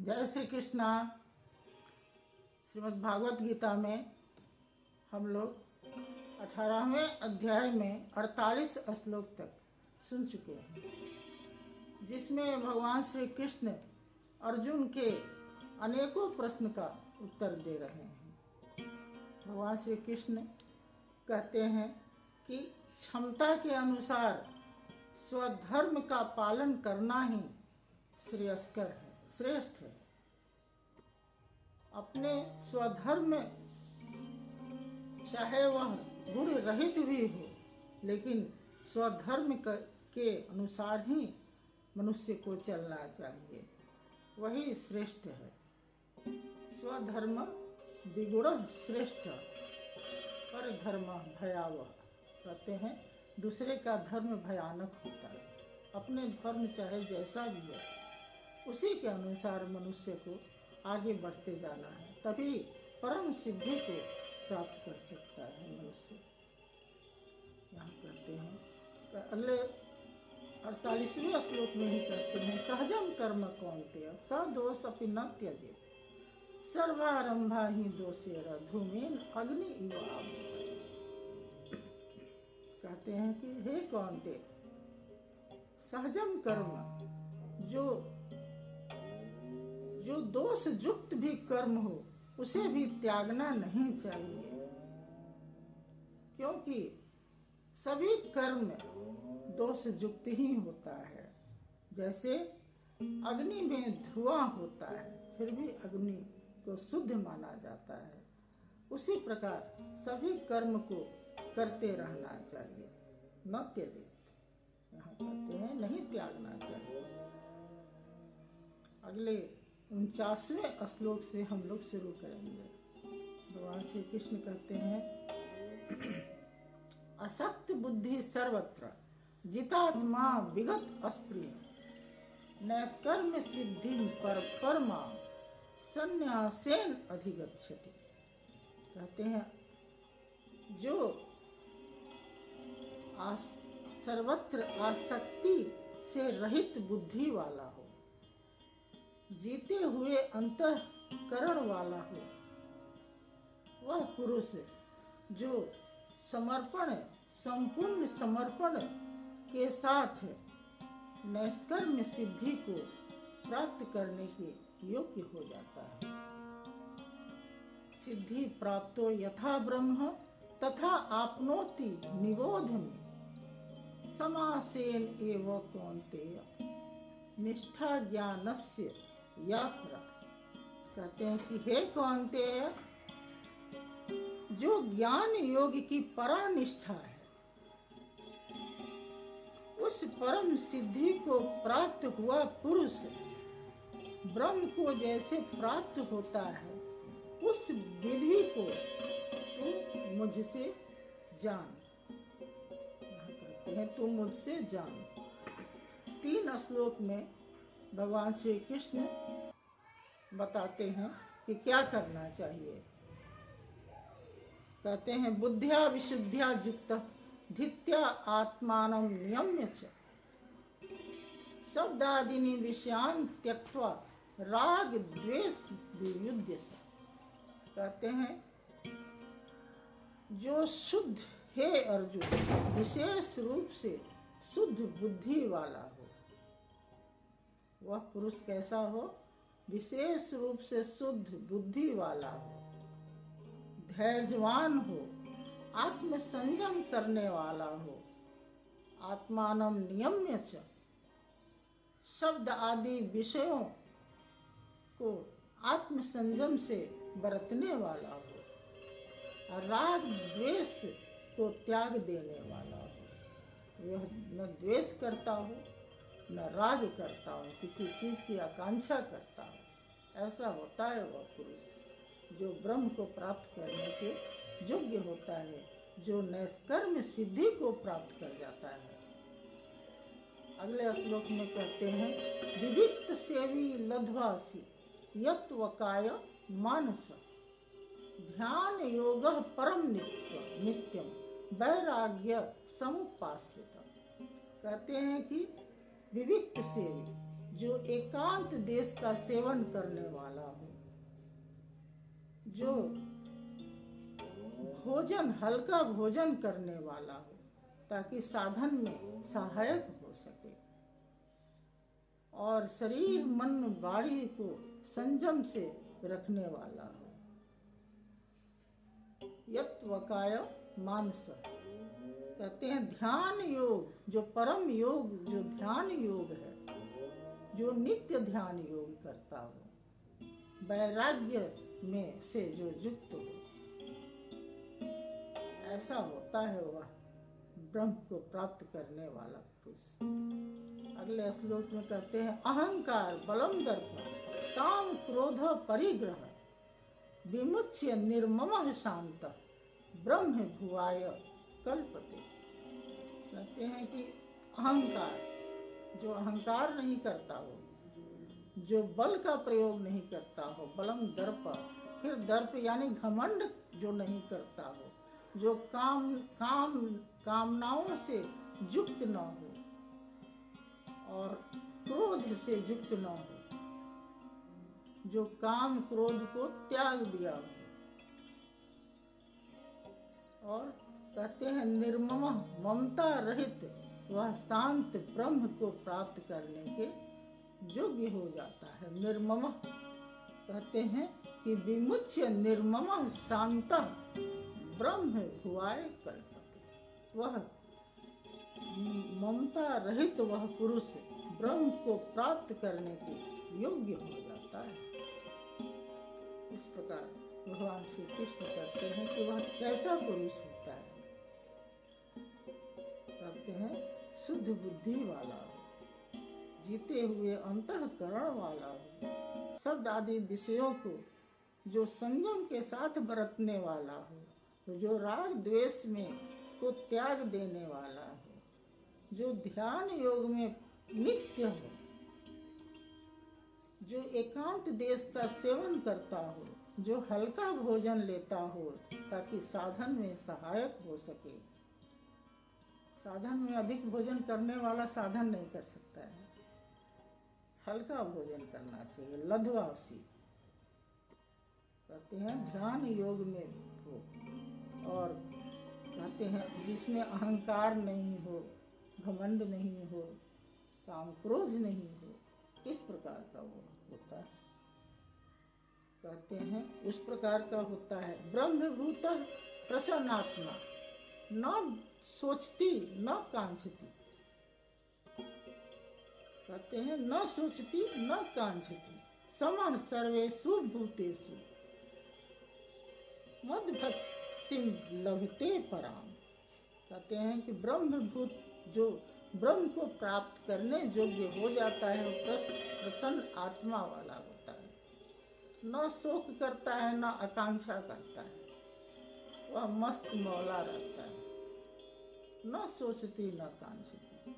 जय श्री कृष्णा। श्रीमद् भागवत गीता में हम लोग 18वें अध्याय में 48 श्लोक तक सुन चुके हैं, जिसमें भगवान श्री कृष्ण अर्जुन के अनेकों प्रश्न का उत्तर दे रहे हैं। भगवान श्री कृष्ण कहते हैं कि क्षमता के अनुसार स्वधर्म का पालन करना ही श्रेयस्कर है, श्रेष्ठ है। अपने स्वधर्म में चाहे वह गुण रहित भी हो, लेकिन स्वधर्म के अनुसार ही मनुष्य को चलना चाहिए, वही श्रेष्ठ है। स्वधर्म विगुण श्रेष्ठ पर धर्म भयावह। कहते हैं दूसरे का धर्म भयानक होता है। अपने धर्म चाहे जैसा भी है, उसी के अनुसार मनुष्य को आगे बढ़ते जाना है, तभी परम सिद्धि को प्राप्त कर सकता है मनुष्य। यहाँ कहते हैं अगले 48वें श्लोक में ही कहते हैं, सहजम कर्म कौन्तेय स दोष अपि न त्यजेत् सर्वारंभा ही दोषेर धूमेन अग्नि इव आहुः। कहते हैं कि हे कौन्तेय, सहजम कर्म जो दोष युक्त भी कर्म हो, उसे भी त्यागना नहीं चाहिए, क्योंकि सभी कर्म दोष युक्त ही होता है। जैसे अग्नि में धुआं होता है, फिर भी अग्नि को शुद्ध माना जाता है, उसी प्रकार सभी कर्म को करते रहना चाहिए, न त्यजेत्। यहाँ कहते हैं नहीं त्यागना चाहिए। अगले 49वें श्लोक से हम लोग शुरू करेंगे। भगवान श्री कृष्ण कहते हैं, असक्त बुद्धि सर्वत्र जितात्मा विगत अस्प्रिय नैष्कर्म सिद्धि पर परमा संन्यासेन अधिगच्छति। कहते हैं जो सर्वत्र आसक्ति से रहित बुद्धि वाला हो, जीते हुए अंतःकरण वाला हो, वह पुरुष जो संपूर्ण समर्पण के साथ नैष्कर्म सिद्धि को प्राप्त करने के योग्य हो जाता है। सिद्धि प्राप्तो यथा ब्रह्म तथा आपनोति निबोध में समासेन एव कौन्तेय निष्ठा ज्ञानस्य या परा। कहते हैं कि हे कौन्तेय, जो ज्ञान योग की परा निष्ठा है, उस परम सिद्धि को प्राप्त हुआ पुरुष ब्रह्म को जैसे प्राप्त होता है, उस विधि को तू मुझसे जान। कहते हैं तू मुझसे जान। 3 श्लोक में भगवान श्री कृष्ण बताते हैं कि क्या करना चाहिए। कहते हैं बुद्ध्या विशुद्ध्या युक्त धित्या आत्मानं नियम्य च शब्दादीनि विषयान् त्यक्त्वा राग द्वेष वियुज्य च। कहते हैं जो शुद्ध हे अर्जुन, विशेष रूप से शुद्ध बुद्धि वाला हो। वह पुरुष कैसा हो? विशेष रूप से शुद्ध बुद्धि वाला हो, धैर्यवान हो, आत्म संयम करने वाला हो, आत्मानं नियम्य च, शब्द आदि विषयों को आत्म संयम से बरतने वाला हो, राग द्वेष को त्याग देने वाला हो। वह न द्वेष करता हो, न राग करता हो, किसी चीज की आकांक्षा करता हो। ऐसा होता है वह पुरुष जो ब्रह्म को प्राप्त करने के योग्य होता है, जो नैष्कर्म सिद्धि को प्राप्त कर जाता है। अगले श्लोक में कहते हैं, विविक्त सेवी लध्वासी यत्वकाय मानस ध्यान योग परम नित्यम वैराग्य समुपास्यत। कहते हैं कि विविक्त सेवी, जो एकांत देश का सेवन करने वाला हो, जो भोजन हल्का भोजन करने वाला हो ताकि साधन में सहायक हो सके, और शरीर मन वाणी को संयम से रखने वाला हो। यत वकाय मानस, कहते हैं ध्यान योग, जो परम योग, जो ध्यान योग है, जो नित्य ध्यान योग करता हो, वैराग्य में से जो युक्त हो, ऐसा होता है वह ब्रह्म को प्राप्त करने वाला पुरुष। अगले श्लोक में कहते हैं अहंकार बलम दर्प काम क्रोध परिग्रह विमुच्य निर्ममः शांत ब्रह्म भुवाय कल्पते। कहते हैं कि अहंकार, जो अहंकार नहीं करता हो, जो बल का प्रयोग नहीं करता हो, बलम दर्प, फिर दर्प यानी घमंड जो नहीं करता हो, जो कामनाओं से युक्त न हो और क्रोध से युक्त न हो, जो काम क्रोध को त्याग दिया हो, और कहते हैं निर्मम ममता रहित वह शांत ब्रह्म को प्राप्त करने के योग्य हो जाता है। निर्मम कहते हैं कि विमुच्य निर्मम शांत ब्रह्म भुवाय कल्पते, वह ममता रहित वह पुरुष ब्रह्म को प्राप्त करने के योग्य हो जाता है। इस प्रकार भगवान श्री कृष्ण कहते हैं कि वह कैसा पुरुष होता है। कहते हैं शुद्ध बुद्धि वाला हो, जीते हुए अंतःकरण वाला हो, शब्द आदि विषयों को जो संयम के साथ बरतने वाला हो, तो जो राग द्वेष में को त्याग देने वाला हो, जो ध्यान योग में नित्य हो, जो एकांत देश का सेवन करता हो, जो हल्का भोजन लेता हो ताकि साधन में सहायक हो सके। साधन में अधिक भोजन करने वाला साधन नहीं कर सकता है, हल्का भोजन करना चाहिए, लघुवासी। कहते हैं ध्यान योग में हो, और कहते हैं जिसमें अहंकार नहीं हो, घमंड नहीं हो, काम क्रोध नहीं हो, इस प्रकार का वो होता है। कहते हैं उस प्रकार का होता है ब्रह्मभूत प्रसन्नात्मा, न सोचती न कांक्षती। कहते हैं न सोचती न कांक्षती समः सर्वेषु भूतेषु मद भक्तिं लभते पराम। कहते हैं कि ब्रह्मभूत जो ब्रह्म को प्राप्त करने योग्य हो जाता है, वो प्रसन्न आत्मा वाला होता है, न शोक करता है न आकांक्षा करता है, वह मस्त मौला रहता है, न सोचती न कांक्षती,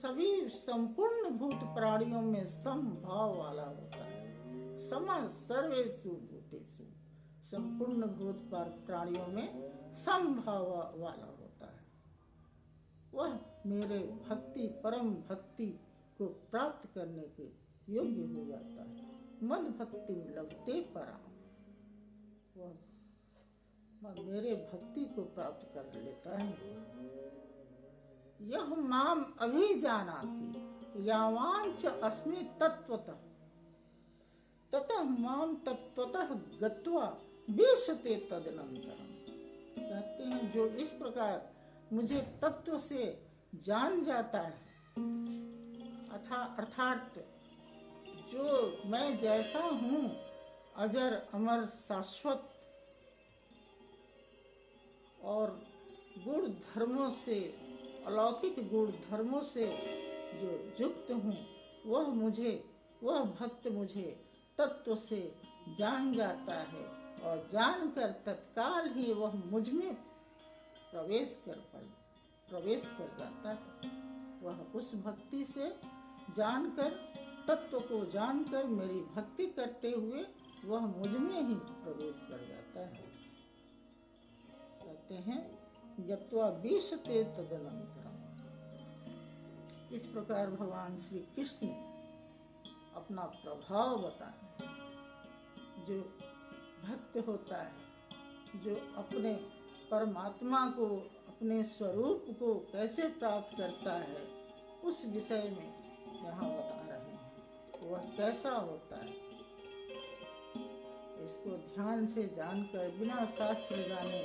सभी संपूर्ण भूत प्राणियों में समभाव वाला होता है, सम सर्वेषु भूतेषु, संपूर्ण भूत प्राणियों में समभाव वाला होता है। वह मेरे भक्ति परम भक्ति को प्राप्त करने के योग्य हो जाता है। मद भक्ति लभते पराम, वह मेरे भक्ति को प्राप्त कर लेता है। यह माम अभिजानाति यावांच अस्मि तत्वतः ततः माम तत्वतः गत्वा विशते तदनंतरम। कहते हैं जो इस प्रकार मुझे तत्व से जान जाता है, अर्थात जो मैं जैसा हूँ, अजर अमर शाश्वत और गुण धर्मों से, अलौकिक गुण धर्मों से जो युक्त हूँ, वह भक्त मुझे तत्व से जान जाता है, और जानकर तत्काल ही वह मुझ में प्रवेश कर जाता है। वह उस भक्ति से जानकर, तत्व को जानकर मेरी भक्ति करते हुए वह मुझ में ही प्रवेश कर जाता है। कहते हैं यत्वा विशते तदनंतरम। इस प्रकार भगवान श्री कृष्ण अपना प्रभाव बताएं। जो भक्त होता है, जो अपने परमात्मा को, अपने स्वरूप को कैसे प्राप्त करता है, उस विषय में यहाँ बता रहे हैं। वह कैसा होता है, इसको ध्यान से जानकर बिना शास्त्र जाने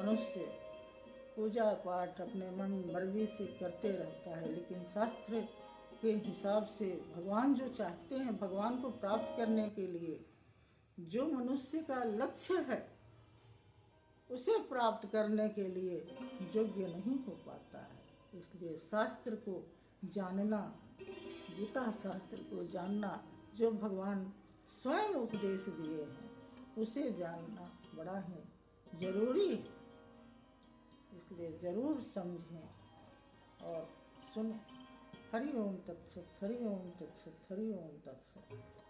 मनुष्य पूजा पाठ अपने मन मर्जी से करते रहता है, लेकिन शास्त्र के हिसाब से भगवान जो चाहते हैं, भगवान को प्राप्त करने के लिए जो मनुष्य का लक्ष्य है, उसे प्राप्त करने के लिए योग्य नहीं हो पाता है। इसलिए शास्त्र को जानना, गीता शास्त्र को जानना, जो भगवान स्वयं उपदेश दिए हैं, उसे जानना बड़ा ही जरूरी है। इसलिए जरूर समझें और सुने। हरि ओम तत्सत, हरि ओम तत्सत, हरि ओम तत्सत।